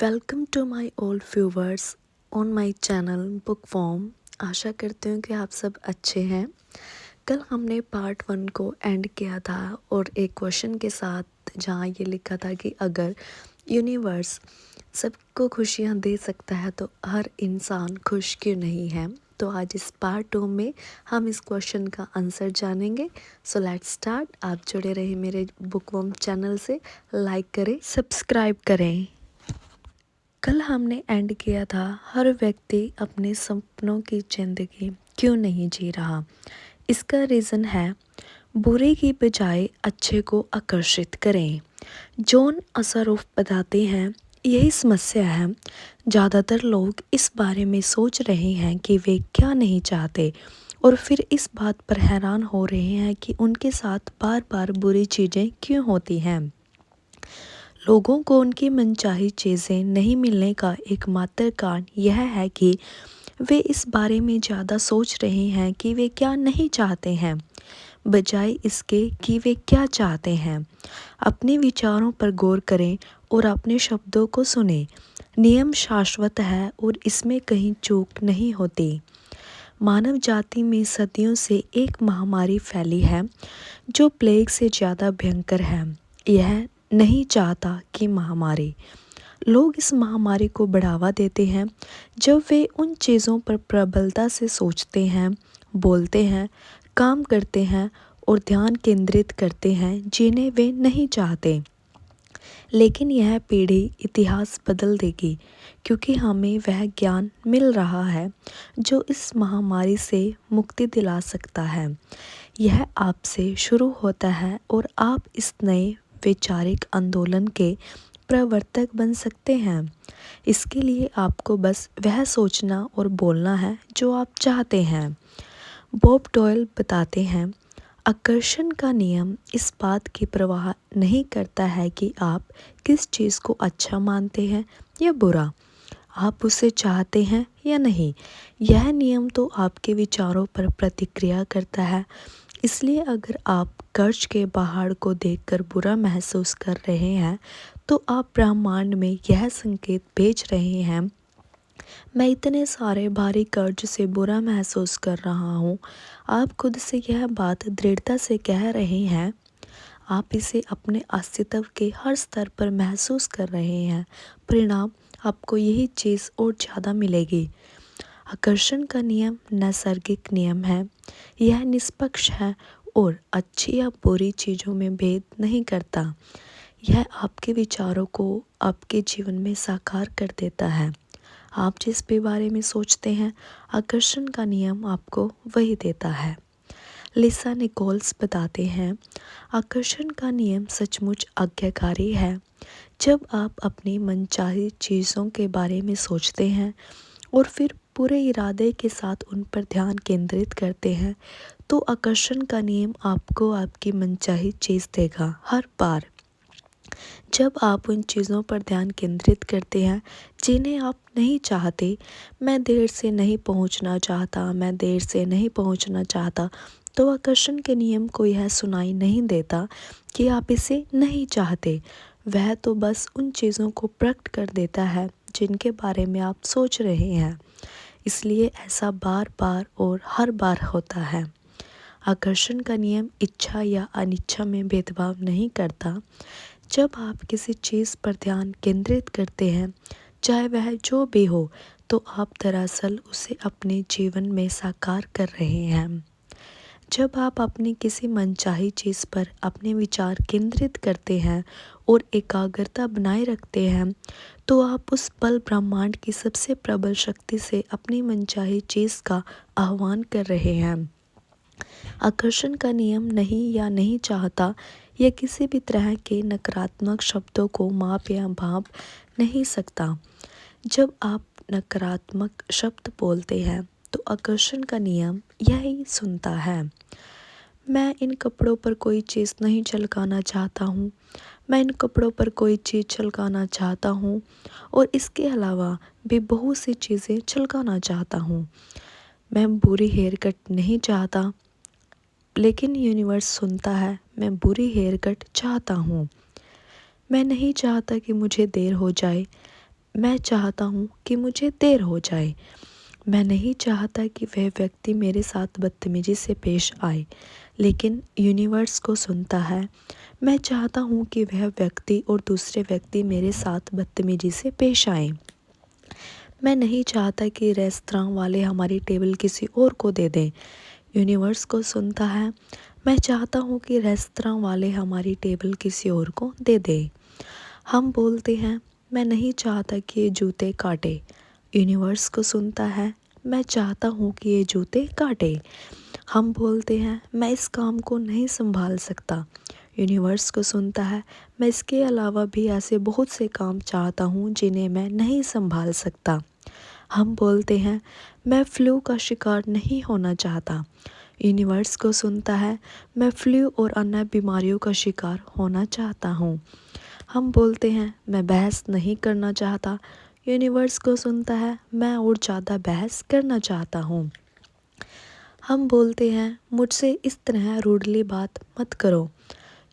Welcome to my old viewers on my channel book form. आशा करती हूँ कि आप सब अच्छे हैं। कल हमने पार्ट 1 को एंड किया था और एक क्वेश्चन के साथ, जहाँ ये लिखा था कि अगर यूनिवर्स सबको खुशियाँ दे सकता है तो हर इंसान खुश क्यों नहीं है। तो आज इस पार्ट 2 में हम इस क्वेश्चन का आंसर जानेंगे। So let's start. आप जुड़े रहे मेरे बुक फॉर्म चैनल से, लाइक करें, सब्सक्राइब करें। कल हमने एंड किया था, हर व्यक्ति अपने सपनों की ज़िंदगी क्यों नहीं जी रहा। इसका रीज़न है, बुरे की बजाय अच्छे को आकर्षित करें। जॉन असरोफ बताते हैं, यही समस्या है। ज़्यादातर लोग इस बारे में सोच रहे हैं कि वे क्या नहीं चाहते, और फिर इस बात पर हैरान हो रहे हैं कि उनके साथ बार बार बुरी चीज़ें क्यों होती हैं। लोगों को उनकी मनचाही चीज़ें नहीं मिलने का एकमात्र कारण यह है कि वे इस बारे में ज़्यादा सोच रहे हैं कि वे क्या नहीं चाहते हैं, बजाय इसके कि वे क्या चाहते हैं। अपने विचारों पर गौर करें और अपने शब्दों को सुनें। नियम शाश्वत है और इसमें कहीं चूक नहीं होती। मानव जाति में सदियों से एक महामारी फैली है जो प्लेग से ज़्यादा भयंकर है। यह नहीं चाहता कि महामारी। लोग इस महामारी को बढ़ावा देते हैं जब वे उन चीज़ों पर प्रबलता से सोचते हैं, बोलते हैं, काम करते हैं और ध्यान केंद्रित करते हैं जिन्हें वे नहीं चाहते। लेकिन यह पीढ़ी इतिहास बदल देगी, क्योंकि हमें वह ज्ञान मिल रहा है जो इस महामारी से मुक्ति दिला सकता है। यह आपसे शुरू होता है और आप इस नए वैचारिक आंदोलन के प्रवर्तक बन सकते हैं। इसके लिए आपको बस वह सोचना और बोलना है जो आप चाहते हैं। बॉब डॉयल बताते हैं, आकर्षण का नियम इस बात की परवाह नहीं करता है कि आप किस चीज़ को अच्छा मानते हैं या बुरा, आप उसे चाहते हैं या नहीं। यह नियम तो आपके विचारों पर प्रतिक्रिया करता है। इसलिए अगर आप कर्ज के पहाड़ को देखकर बुरा महसूस कर रहे हैं, तो आप ब्रह्मांड में यह संकेत भेज रहे हैं, मैं इतने सारे भारी कर्ज से बुरा महसूस कर रहा हूँ। आप खुद से यह बात दृढ़ता से कह रहे हैं। आप इसे अपने अस्तित्व के हर स्तर पर महसूस कर रहे हैं। परिणाम आपको यही चीज़ और ज़्यादा मिलेगी। आकर्षण का नियम नैसर्गिक नियम है। यह निष्पक्ष है और अच्छी या बुरी चीज़ों में भेद नहीं करता। यह आपके विचारों को आपके जीवन में साकार कर देता है। आप जिस भी बारे में सोचते हैं, आकर्षण का नियम आपको वही देता है। लिसा निकोल्स बताते हैं, आकर्षण का नियम सचमुच आज्ञाकारी है। जब आप अपनी मनचाही चीज़ों के बारे में सोचते हैं और फिर पूरे इरादे के साथ उन पर ध्यान केंद्रित करते हैं, तो आकर्षण का नियम आपको आपकी मनचाही चीज़ देगा हर बार। जब आप उन चीज़ों पर ध्यान केंद्रित करते हैं जिन्हें आप नहीं चाहते, मैं देर से नहीं पहुंचना चाहता, मैं देर से नहीं पहुंचना चाहता, तो आकर्षण के नियम को यह सुनाई नहीं देता कि आप इसे नहीं चाहते। वह तो बस उन चीज़ों को प्रकट कर देता है जिनके बारे में आप सोच रहे हैं। इसलिए ऐसा बार बार और हर बार होता है। आकर्षण का नियम इच्छा या अनिच्छा में भेदभाव नहीं करता। जब आप किसी चीज़ पर ध्यान केंद्रित करते हैं, चाहे वह जो भी हो, तो आप दरअसल उसे अपने जीवन में साकार कर रहे हैं। जब आप अपनी किसी मनचाही चीज़ पर अपने विचार केंद्रित करते हैं और एकाग्रता बनाए रखते हैं, तो आप उस पल ब्रह्मांड की सबसे प्रबल शक्ति से अपनी मनचाही चीज़ का आह्वान कर रहे हैं। आकर्षण का नियम नहीं या नहीं चाहता या किसी भी तरह के नकारात्मक शब्दों को माप या भाप नहीं सकता। जब आप नकारात्मक शब्द बोलते हैं, तो आकर्षण का नियम यही सुनता है। मैं इन कपड़ों पर कोई चीज़ नहीं झलकाना चाहता हूँ, मैं इन कपड़ों पर कोई चीज़ झलकाना चाहता हूँ, और इसके अलावा भी बहुत सी चीज़ें झलकाना चाहता हूँ। मैं बुरी हेयर कट नहीं चाहता, लेकिन यूनिवर्स सुनता है, मैं बुरी हेयर कट चाहता हूँ। मैं नहीं चाहता कि मुझे देर हो जाए, मैं चाहता हूँ कि मुझे देर हो जाए। मैं नहीं चाहता कि वह व्यक्ति मेरे साथ बदतमीजी से पेश आए, लेकिन यूनिवर्स को सुनता है। मैं चाहता हूँ कि वह व्यक्ति और दूसरे व्यक्ति मेरे साथ बदतमीजी से पेश आएं। मैं नहीं चाहता कि रेस्तरां वाले हमारी टेबल किसी और को दे दें। यूनिवर्स को सुनता है। मैं चाहता हूँ कि रेस्तरां वाले हमारी टेबल किसी और को दे दें। हम बोलते हैं, मैं नहीं चाहता कि ये जूते काटे। यूनिवर्स को सुनता है। मैं चाहता हूँ कि ये जूते काटे। हम बोलते हैं, मैं इस काम को नहीं संभाल सकता। यूनिवर्स को सुनता है। मैं इसके अलावा भी ऐसे बहुत से काम चाहता हूँ जिन्हें मैं नहीं संभाल सकता। हम बोलते हैं, मैं फ्लू का शिकार नहीं होना चाहता। यूनिवर्स को सुनता है। मैं फ्लू और अन्य बीमारियों का शिकार होना चाहता हूँ। हम बोलते हैं, मैं बहस नहीं करना चाहता। यूनिवर्स को सुनता है। मैं और ज़्यादा बहस करना चाहता हूँ। हम बोलते हैं, मुझसे इस तरह रूडली बात मत करो।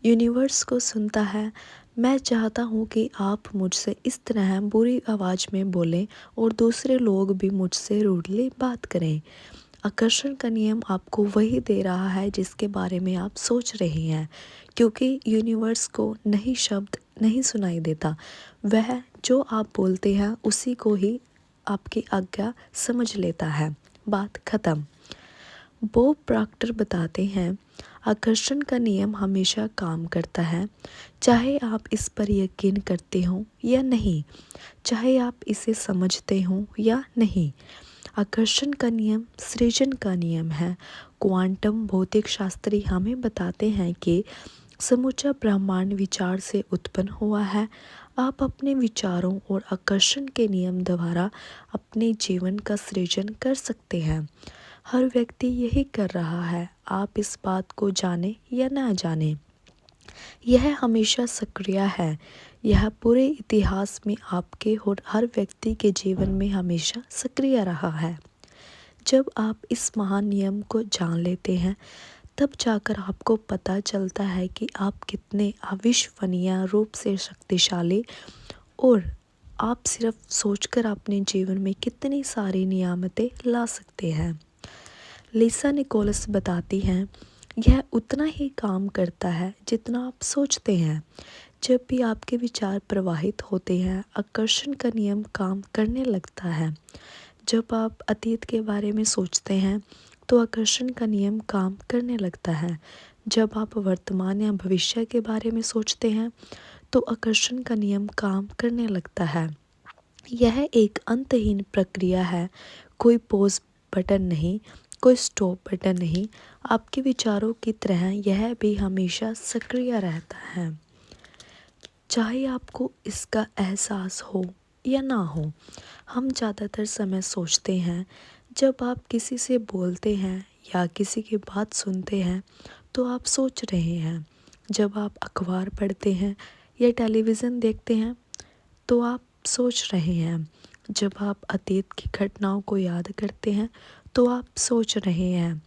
यूनिवर्स को सुनता है। मैं चाहता हूँ कि आप मुझसे इस तरह बुरी आवाज़ में बोलें और दूसरे लोग भी मुझसे रूडली बात करें। आकर्षण का नियम आपको वही दे रहा है जिसके बारे में आप सोच रहे हैं, क्योंकि यूनिवर्स को नहीं शब्द नहीं सुनाई देता। वह जो आप बोलते हैं उसी को ही आपकी आज्ञा समझ लेता है। बात खत्म। बॉब प्रॉक्टर बताते हैं, आकर्षण का नियम हमेशा काम करता है, चाहे आप इस पर यकीन करते हो या नहीं, चाहे आप इसे समझते हो या नहीं। आकर्षण का नियम सृजन का नियम है। क्वांटम भौतिक शास्त्री हमें बताते हैं कि समूचा ब्रह्मांड विचार से उत्पन्न हुआ है। आप अपने विचारों और आकर्षण के नियम द्वारा अपने जीवन का सृजन कर सकते हैं। हर व्यक्ति यही कर रहा है, आप इस बात को जाने या ना जाने। यह हमेशा सक्रिय है। यह पूरे इतिहास में आपके और हर व्यक्ति के जीवन में हमेशा सक्रिय रहा है। जब आप इस महान नियम को जान लेते हैं, तब जाकर आपको पता चलता है कि आप कितने अविश्वसनीय रूप से शक्तिशाली और आप सिर्फ सोचकर अपने जीवन में कितनी सारी नियामतें ला सकते हैं। लिसा निकोलस बताती हैं, यह उतना ही काम करता है जितना आप सोचते हैं। जब भी आपके विचार प्रवाहित होते हैं, आकर्षण का नियम काम करने लगता है। जब आप अतीत के बारे में सोचते हैं तो आकर्षण का नियम काम करने लगता है। जब आप वर्तमान या भविष्य के बारे में सोचते हैं तो आकर्षण का नियम काम करने लगता है। यह एक अंतहीन प्रक्रिया है। कोई पॉज बटन नहीं, कोई स्टॉप बटन नहीं। आपके विचारों की तरह यह भी हमेशा सक्रिय रहता है, चाहे आपको इसका एहसास हो या ना हो। हम ज़्यादातर समय सोचते हैं, जब आप किसी से बोलते हैं या किसी की बात सुनते हैं तो आप सोच रहे हैं। जब आप अखबार पढ़ते हैं या टेलीविज़न देखते हैं तो आप सोच रहे हैं। जब आप अतीत की घटनाओं को याद करते हैं तो आप सोच रहे हैं।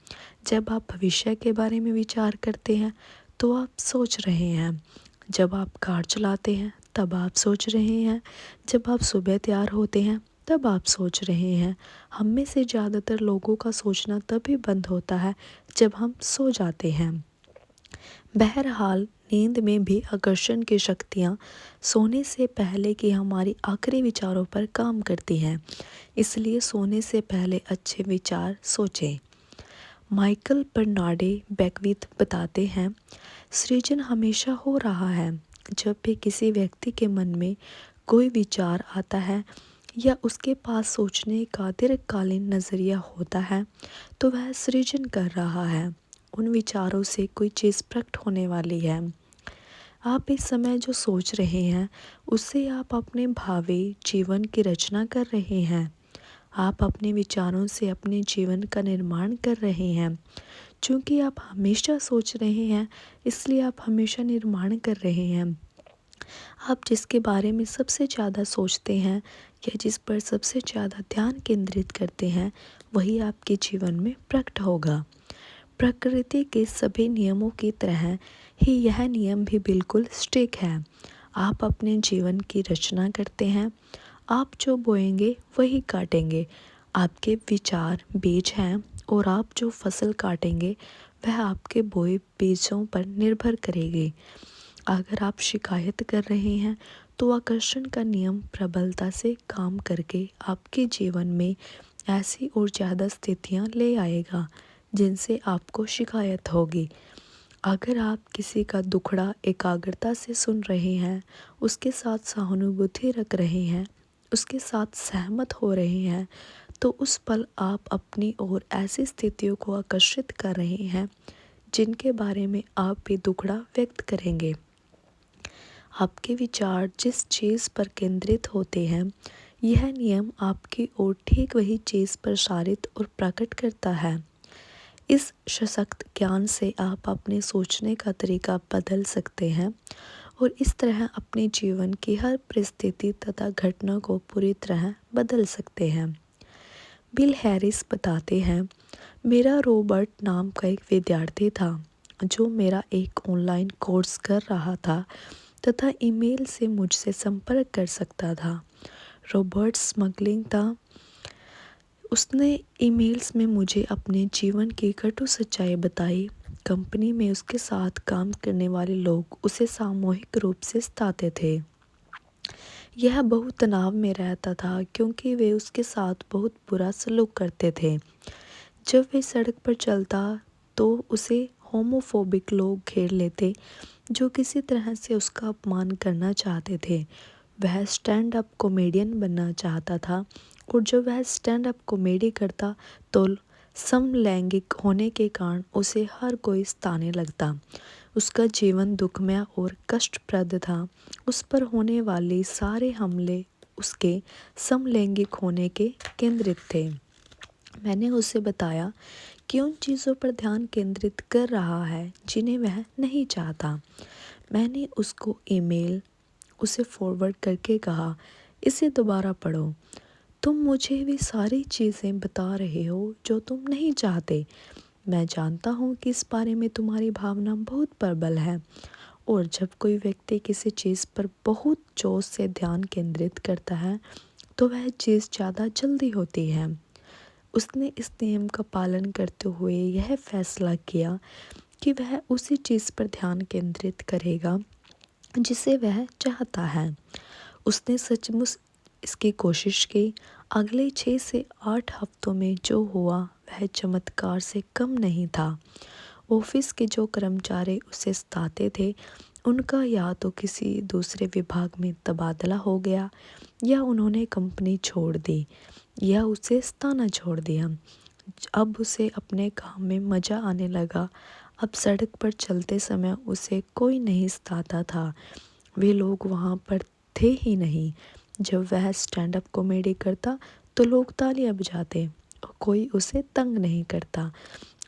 जब आप भविष्य के बारे में विचार करते हैं तो आप सोच रहे हैं। जब आप कार चलाते हैं तब आप सोच रहे हैं। जब आप सुबह तैयार होते हैं तब आप सोच रहे हैं। हम में से ज़्यादातर लोगों का सोचना तभी बंद होता है जब हम सो जाते हैं। बहरहाल, नींद में भी आकर्षण की शक्तियाँ सोने से पहले की हमारी आखिरी विचारों पर काम करती हैं। इसलिए सोने से पहले अच्छे विचार सोचें। माइकल बर्नार्डे बेकविथ बताते हैं, सृजन हमेशा हो रहा है। जब भी किसी व्यक्ति के मन में कोई विचार आता है या उसके पास सोचने का दीर्घकालीन नज़रिया होता है तो वह सृजन कर रहा है। उन विचारों से कोई चीज़ प्रकट होने वाली है। आप इस समय जो सोच रहे हैं उससे आप अपने भावी जीवन की रचना कर रहे हैं। आप अपने विचारों से अपने जीवन का निर्माण कर रहे हैं। चूँकि आप हमेशा सोच रहे हैं, इसलिए आप हमेशा निर्माण कर रहे हैं। आप जिसके बारे में सबसे ज़्यादा सोचते हैं या जिस पर सबसे ज़्यादा ध्यान केंद्रित करते हैं, वही आपके जीवन में प्रकट होगा। प्रकृति के सभी नियमों की तरह ही यह नियम भी बिल्कुल सटीक है। आप अपने जीवन की रचना करते हैं। आप जो बोएंगे वही काटेंगे। आपके विचार बीज हैं और आप जो फसल काटेंगे वह आपके बोए बीजों पर निर्भर करेगी। अगर आप शिकायत कर रहे हैं तो आकर्षण का नियम प्रबलता से काम करके आपके जीवन में ऐसी और ज़्यादा स्थितियां ले आएगा जिनसे आपको शिकायत होगी। अगर आप किसी का दुखड़ा एकाग्रता से सुन रहे हैं, उसके साथ सहानुभूति रख रहे हैं, उसके साथ सहमत हो रहे हैं, तो उस पल आप अपनी ओर ऐसी स्थितियों को आकर्षित कर रहे हैं जिनके बारे में आप भी दुखड़ा व्यक्त करेंगे। आपके विचार जिस चीज़ पर केंद्रित होते हैं, यह नियम आपकी ओर ठीक वही चीज़ प्रसारित और प्रकट करता है। इस सशक्त ज्ञान से आप अपने सोचने का तरीका बदल सकते हैं और इस तरह अपने जीवन की हर परिस्थिति तथा घटना को पूरी तरह बदल सकते हैं। बिल हैरिस बताते हैं, मेरा रॉबर्ट नाम का एक विद्यार्थी था जो मेरा एक ऑनलाइन कोर्स कर रहा था तथा ईमेल से मुझसे संपर्क कर सकता था। रॉबर्ट स्मगलिंग था। उसने ईमेल्स में मुझे अपने जीवन की कटु सच्चाई बताई। कंपनी में उसके साथ काम करने वाले लोग उसे सामूहिक रूप से सताते थे। यह बहुत तनाव में रहता था क्योंकि वे उसके साथ बहुत बुरा सलूक करते थे। जब वे सड़क पर चलता तो उसे होमोफोबिक लोग घेर लेते जो किसी तरह से उसका अपमान करना चाहते थे। वह स्टैंड अप कॉमेडियन बनना चाहता था और जब वह स्टैंड अप कॉमेडी करता तो समलैंगिक होने के कारण उसे हर कोई सताने लगता। उसका जीवन दुखमय और कष्टप्रद था। उस पर होने वाले सारे हमले उसके समलैंगिक होने के केंद्रित थे। मैंने उसे बताया कि उन चीज़ों पर ध्यान केंद्रित कर रहा है जिन्हें वह नहीं चाहता। मैंने उसको ईमेल उसे फॉरवर्ड करके कहा, इसे दोबारा पढ़ो। तुम मुझे भी सारी चीज़ें बता रहे हो जो तुम नहीं चाहते। मैं जानता हूँ कि इस बारे में तुम्हारी भावना बहुत प्रबल है और जब कोई व्यक्ति किसी चीज़ पर बहुत जोश से ध्यान केंद्रित करता है तो वह चीज़ ज़्यादा जल्दी होती है। उसने इस नियम का पालन करते हुए यह फैसला किया कि वह उसी चीज़ पर ध्यान केंद्रित करेगा जिसे वह चाहता है। उसने सचमुच इसकी कोशिश की। अगले 6 से 8 हफ्तों में जो हुआ वह चमत्कार से कम नहीं था। ऑफिस के जो कर्मचारी उसे सताते थे उनका या तो किसी दूसरे विभाग में तबादला हो गया या उन्होंने कंपनी छोड़ दी या उसे सताना छोड़ दिया। अब उसे अपने काम में मज़ा आने लगा। अब सड़क पर चलते समय उसे कोई नहीं सताता था। वे लोग वहाँ पर थे ही नहीं। जब वह स्टैंड अप कॉमेडी करता तो लोग तालियां बजाते और कोई उसे तंग नहीं करता।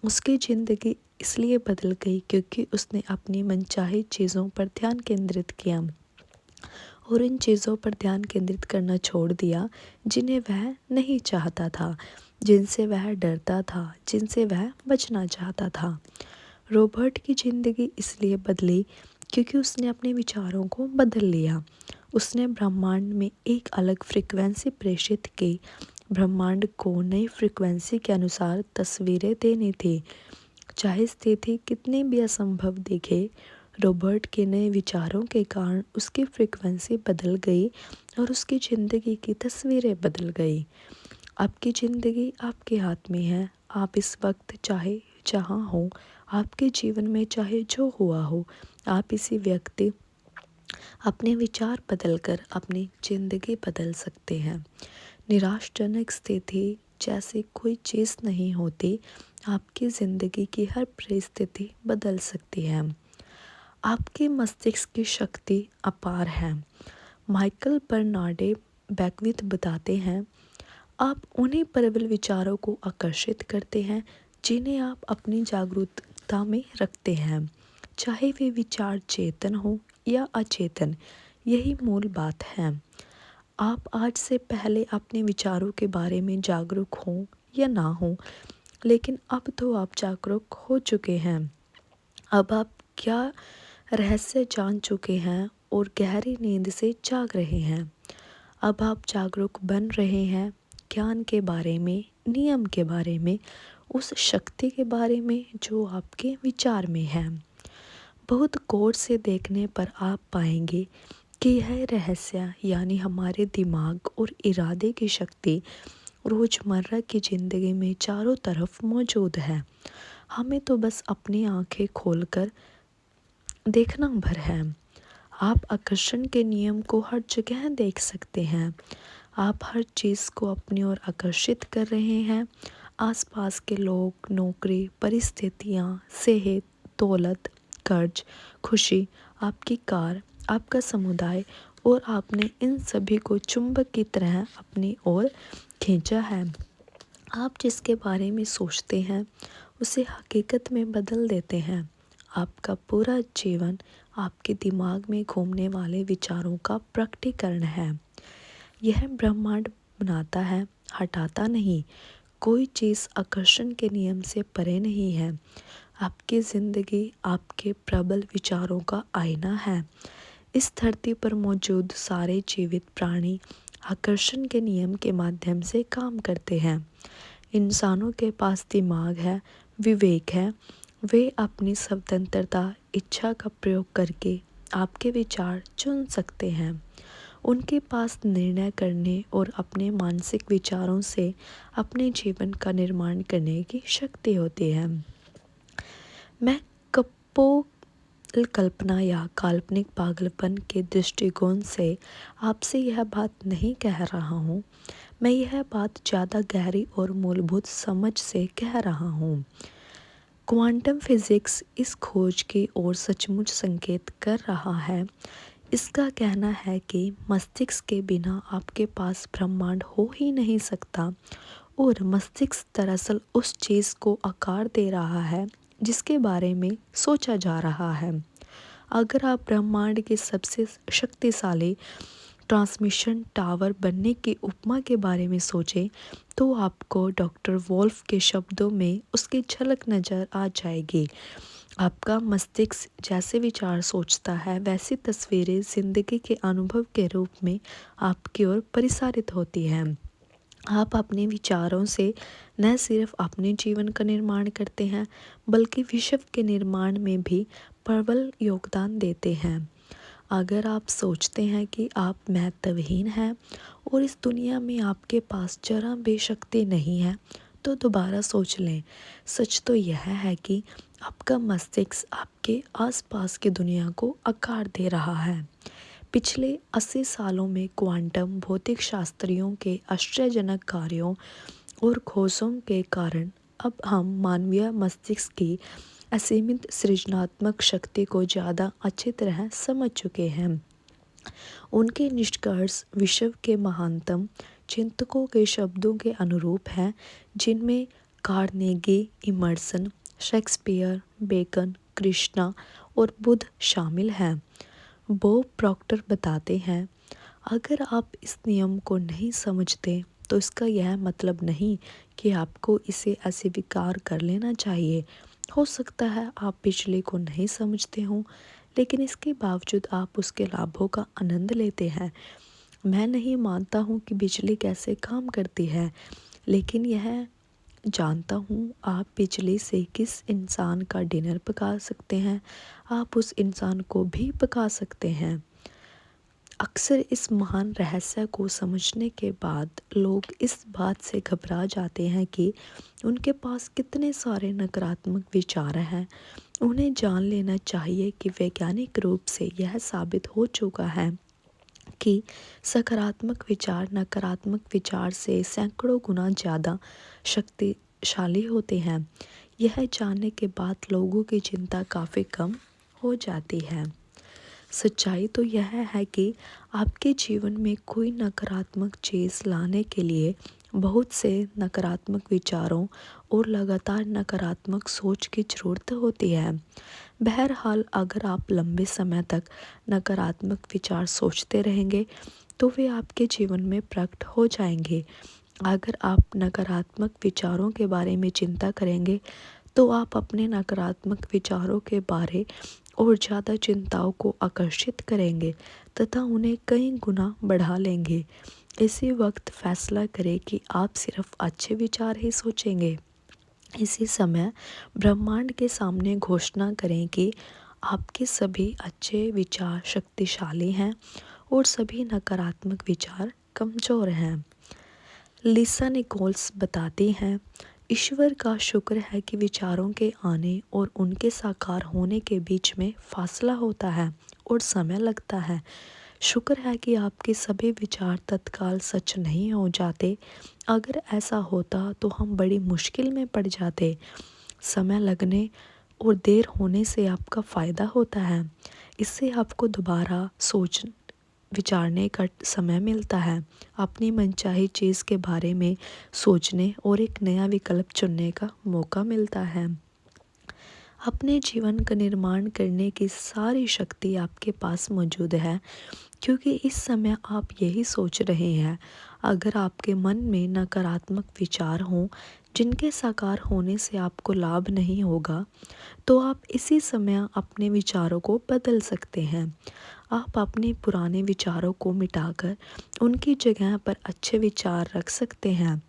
उसकी ज़िंदगी इसलिए बदल गई क्योंकि उसने अपनी मनचाही चीज़ों पर ध्यान केंद्रित किया और इन चीज़ों पर ध्यान केंद्रित करना छोड़ दिया जिन्हें वह नहीं चाहता था, जिनसे वह डरता था, जिनसे वह बचना चाहता था। रॉबर्ट की ज़िंदगी इसलिए बदली क्योंकि उसने अपने विचारों को बदल लिया। उसने ब्रह्मांड में एक अलग फ्रिक्वेंसी प्रेषित की। ब्रह्मांड को नई फ्रिक्वेंसी के अनुसार तस्वीरें देनी थी। चाहे स्थिति कितनी भी असंभव दिखे, रॉबर्ट के नए विचारों के कारण उसकी फ्रिक्वेंसी बदल गई और उसकी ज़िंदगी की तस्वीरें बदल गई। आपकी ज़िंदगी आपके हाथ में है। आप इस वक्त चाहे जहाँ हो, आपके जीवन में चाहे जो हुआ हो, आप इसी व्यक्ति अपने विचार बदलकर अपनी ज़िंदगी बदल सकते हैं। निराशाजनक स्थिति जैसी कोई चीज़ नहीं होती। आपकी ज़िंदगी की हर परिस्थिति बदल सकती है। आपके मस्तिष्क की शक्ति अपार है। माइकल बर्नार्डे बैकविथ बताते हैं, आप उन्हीं प्रबल विचारों को आकर्षित करते हैं जिन्हें आप अपनी जागरूकता में रखते हैं, चाहे वे विचार चेतन हो या अचेतन। यही मूल बात है। आप आज से पहले अपने विचारों के बारे में जागरूक हों या ना हों, लेकिन अब तो आप जागरूक हो चुके हैं। अब आप क्या रहस्य जान चुके हैं और गहरी नींद से जाग रहे हैं। अब आप जागरूक बन रहे हैं ज्ञान के बारे में, नियम के बारे में, उस शक्ति के बारे में जो आपके विचार में है। बहुत गौर से देखने पर आप पाएंगे कि यह रहस्य यानी हमारे दिमाग और इरादे की शक्ति रोज़मर्रा की ज़िंदगी में चारों तरफ मौजूद है। हमें तो बस अपनी आंखें खोलकर देखना भर है। आप आकर्षण के नियम को हर जगह देख सकते हैं। आप हर चीज़ को अपनी ओर आकर्षित कर रहे हैं। आसपास के लोग, नौकरी, परिस्थितियाँ, सेहत, दौलत, कर्ज, खुशी, आपकी कार, आपका समुदाय, और आपने इन सभी को चुंबक की तरह अपनी ओर खींचा है। आप जिसके बारे में सोचते हैं उसे हकीकत में बदल देते हैं। आपका पूरा जीवन आपके दिमाग में घूमने वाले विचारों का प्रकटीकरण है। यह ब्रह्मांड बनाता है, हटाता नहीं। कोई चीज़ आकर्षण के नियम से परे नहीं है। आपकी ज़िंदगी आपके प्रबल विचारों का आईना है। इस धरती पर मौजूद सारे जीवित प्राणी आकर्षण के नियम के माध्यम से काम करते हैं। इंसानों के पास दिमाग है, विवेक है। वे अपनी स्वतंत्रता, इच्छा का प्रयोग करके आपके विचार चुन सकते हैं। उनके पास निर्णय करने और अपने मानसिक विचारों से अपने जीवन का निर्माण करने की शक्ति होती है। मैं कल्पना या काल्पनिक पागलपन के दृष्टिकोण से आपसे यह बात नहीं कह रहा हूँ। मैं यह बात ज़्यादा गहरी और मूलभूत समझ से कह रहा हूँ। क्वांटम फिजिक्स इस खोज की ओर सचमुच संकेत कर रहा है। इसका कहना है कि मस्तिष्क के बिना आपके पास ब्रह्मांड हो ही नहीं सकता, और मस्तिष्क दरअसल उस चीज़ को आकार दे रहा है जिसके बारे में सोचा जा रहा है। अगर आप ब्रह्मांड के सबसे शक्तिशाली ट्रांसमिशन टावर बनने की उपमा के बारे में सोचें तो आपको डॉक्टर वोल्फ के शब्दों में उसकी झलक नज़र आ जाएगी। आपका मस्तिष्क जैसे विचार सोचता है वैसी तस्वीरें ज़िंदगी के अनुभव के रूप में आपकी ओर प्रसारित होती हैं। आप अपने विचारों से न सिर्फ अपने जीवन का निर्माण करते हैं बल्कि विश्व के निर्माण में भी प्रबल योगदान देते हैं। अगर आप सोचते हैं कि आप महत्वहीन हैं और इस दुनिया में आपके पास जरा भी शक्ति नहीं है तो दोबारा सोच लें। सच तो यह है कि आपका मस्तिष्क आपके आसपास की दुनिया को आकार दे रहा है। पिछले 80 सालों में क्वांटम भौतिक शास्त्रियों के आश्चर्यजनक कार्यों और खोजों के कारण अब हम मानवीय मस्तिष्क की असीमित सृजनात्मक शक्ति को ज़्यादा अच्छी तरह समझ चुके हैं। उनके निष्कर्ष विश्व के महानतम चिंतकों के शब्दों के अनुरूप हैं, जिनमें Carnegie, Emerson, Shakespeare, Bacon, Krishna और बुद्ध शामिल हैं। बॉब प्रॉक्टर बताते हैं, अगर आप इस नियम को नहीं समझते तो इसका यह मतलब नहीं कि आपको इसे अस्वीकार कर लेना चाहिए। हो सकता है आप बिजली को नहीं समझते हों, लेकिन इसके बावजूद आप उसके लाभों का आनंद लेते हैं। मैं नहीं मानता हूँ कि बिजली कैसे काम करती है, लेकिन यह जानता हूँ आप बिजली से किस इंसान का डिनर पका सकते हैं। आप उस इंसान को भी पका सकते हैं। अक्सर इस महान रहस्य को समझने के बाद लोग इस बात से घबरा जाते हैं कि उनके पास कितने सारे नकारात्मक विचार हैं। उन्हें जान लेना चाहिए कि वैज्ञानिक रूप से यह साबित हो चुका है कि सकारात्मक विचार नकारात्मक विचार से सैकड़ों गुना ज़्यादा शक्तिशाली होते हैं। यह जानने के बाद लोगों की चिंता काफ़ी कम हो जाती है। सच्चाई तो यह है कि आपके जीवन में कोई नकारात्मक चीज़ लाने के लिए बहुत से नकारात्मक विचारों और लगातार नकारात्मक सोच की ज़रूरत होती है। बहरहाल अगर आप लंबे समय तक नकारात्मक विचार सोचते रहेंगे तो वे आपके जीवन में प्रकट हो जाएंगे। अगर आप नकारात्मक विचारों के बारे में चिंता करेंगे तो आप अपने नकारात्मक विचारों के बारे और ज़्यादा चिंताओं को आकर्षित करेंगे तथा उन्हें कई गुना बढ़ा लेंगे। इसी वक्त फैसला करें कि आप सिर्फ अच्छे विचार ही सोचेंगे। इसी समय ब्रह्मांड के सामने घोषणा करें कि आपके सभी अच्छे विचार शक्तिशाली हैं और सभी नकारात्मक विचार कमज़ोर हैं। लिसा निकोल्स बताती हैं, ईश्वर का शुक्र है कि विचारों के आने और उनके साकार होने के बीच में फासला होता है और समय लगता है। शुक्र है कि आपके सभी विचार तत्काल सच नहीं हो जाते। अगर ऐसा होता तो हम बड़ी मुश्किल में पड़ जाते। समय लगने और देर होने से आपका फ़ायदा होता है। इससे आपको दोबारा सोच विचारने का समय मिलता है, अपनी मनचाही चीज़ के बारे में सोचने और एक नया विकल्प चुनने का मौका मिलता है। अपने जीवन का निर्माण करने की सारी शक्ति आपके पास मौजूद है, क्योंकि इस समय आप यही सोच रहे हैं। अगर आपके मन में नकारात्मक विचार हों जिनके साकार होने से आपको लाभ नहीं होगा, तो आप इसी समय अपने विचारों को बदल सकते हैं। आप अपने पुराने विचारों को मिटाकर उनकी जगह पर अच्छे विचार रख सकते हैं।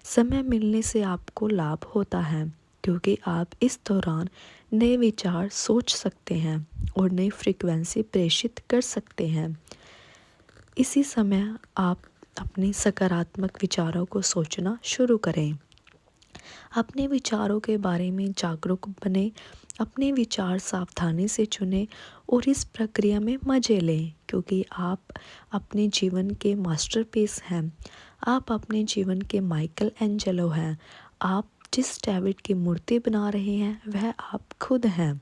समय मिलने से आपको लाभ होता है, क्योंकि आप इस दौरान नए विचार सोच सकते हैं और नई फ्रीक्वेंसी प्रेषित कर सकते हैं। इसी समय आप अपने सकारात्मक विचारों को सोचना शुरू करें। अपने विचारों के बारे में जागरूक बने, अपने विचार सावधानी से चुनें और इस प्रक्रिया में मज़े लें, क्योंकि आप अपने जीवन के मास्टरपीस हैं। आप अपने जीवन के माइकल एंजेलो हैं। आप जिस डेविड की मूर्ति बना रहे हैं वह आप खुद हैं।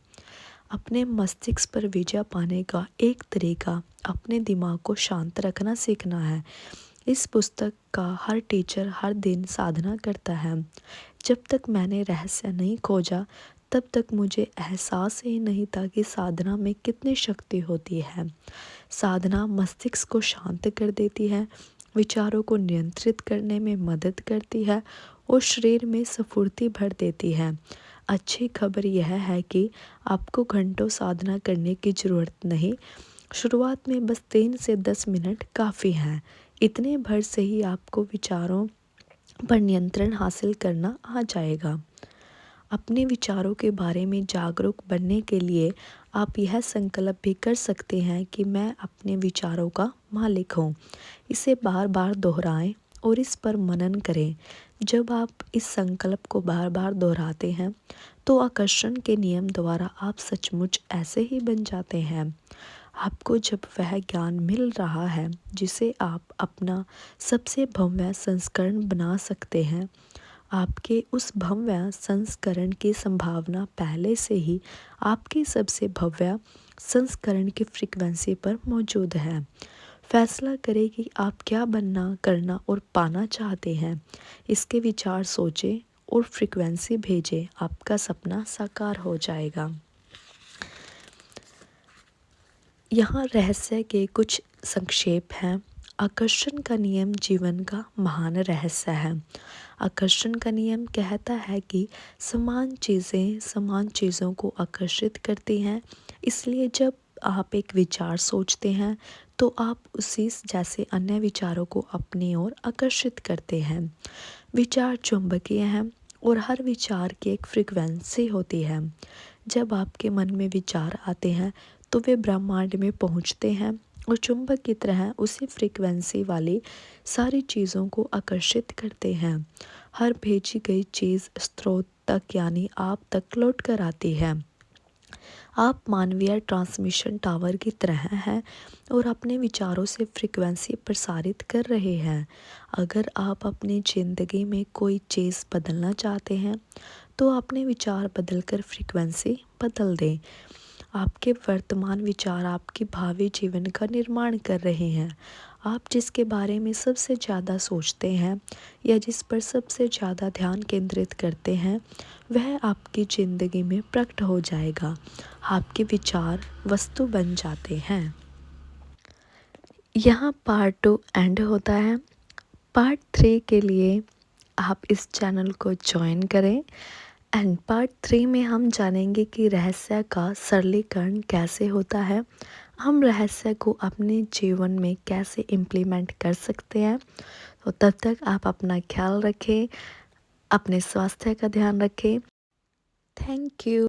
अपने मस्तिष्क पर विजय पाने का एक तरीका अपने दिमाग को शांत रखना सीखना है। इस पुस्तक का हर टीचर हर दिन साधना करता है। जब तक मैंने रहस्य नहीं खोजा तब तक मुझे एहसास ही नहीं था कि साधना में कितनी शक्ति होती है। साधना मस्तिष्क को शांत कर देती है, विचारों को नियंत्रित करने में मदद करती है और शरीर में स्फूर्ति भर देती है। अच्छी खबर यह है कि आपको घंटों साधना करने की ज़रूरत नहीं। शुरुआत में बस 3 से 10 मिनट काफ़ी हैं। इतने भर से ही आपको विचारों पर नियंत्रण हासिल करना आ जाएगा। अपने विचारों के बारे में जागरूक बनने के लिए आप यह संकल्प भी कर सकते हैं कि मैं अपने विचारों का मालिक हूँ। इसे बार बार दोहराएं और इस पर मनन करें। जब आप इस संकल्प को बार बार दोहराते हैं तो आकर्षण के नियम द्वारा आप सचमुच ऐसे ही बन जाते हैं। आपको जब वह ज्ञान मिल रहा है जिसे आप अपना सबसे भव्य संस्करण बना सकते हैं, आपके उस भव्य संस्करण की संभावना पहले से ही आपके सबसे भव्य संस्करण की फ्रीक्वेंसी पर मौजूद है। फैसला करें कि आप क्या बनना, करना और पाना चाहते हैं। इसके विचार सोचें और फ्रीक्वेंसी भेजें। आपका सपना साकार हो जाएगा। यहाँ रहस्य के कुछ संक्षेप हैं। आकर्षण का नियम जीवन का महान रहस्य है। आकर्षण का नियम कहता है कि समान चीज़ें समान चीज़ों को आकर्षित करती हैं। इसलिए जब आप एक विचार सोचते हैं तो आप उसी जैसे अन्य विचारों को अपनी ओर आकर्षित करते हैं। विचार चुंबकीय हैं और हर विचार की एक फ्रीक्वेंसी होती है। जब आपके मन में विचार आते हैं तो वे ब्रह्मांड में पहुंचते हैं और चुंबक की तरह उसी फ्रीक्वेंसी वाली सारी चीज़ों को आकर्षित करते हैं। हर भेजी गई चीज़ स्रोत तक यानी आप तक लौट कर आती है। आप मानवीय ट्रांसमिशन टावर की तरह हैं और अपने विचारों से फ्रीक्वेंसी प्रसारित कर रहे हैं। अगर आप अपनी ज़िंदगी में कोई चीज़ बदलना चाहते हैं तो अपने विचार बदलकर फ्रीक्वेंसी बदल दें। आपके वर्तमान विचार आपके भावी जीवन का निर्माण कर रहे हैं। आप जिसके बारे में सबसे ज़्यादा सोचते हैं या जिस पर सबसे ज़्यादा ध्यान केंद्रित करते हैं वह आपकी ज़िंदगी में प्रकट हो जाएगा। आपके विचार वस्तु बन जाते हैं। यहाँ पार्ट 2 एंड होता है। पार्ट 3 के लिए आप इस चैनल को ज्वाइन करें एंड पार्ट 3 में हम जानेंगे कि रहस्य का सरलीकरण कैसे होता है, हम रहस्य को अपने जीवन में कैसे इम्प्लीमेंट कर सकते हैं। तो तब तक आप अपना ख्याल रखें, अपने स्वास्थ्य का ध्यान रखें। Thank you.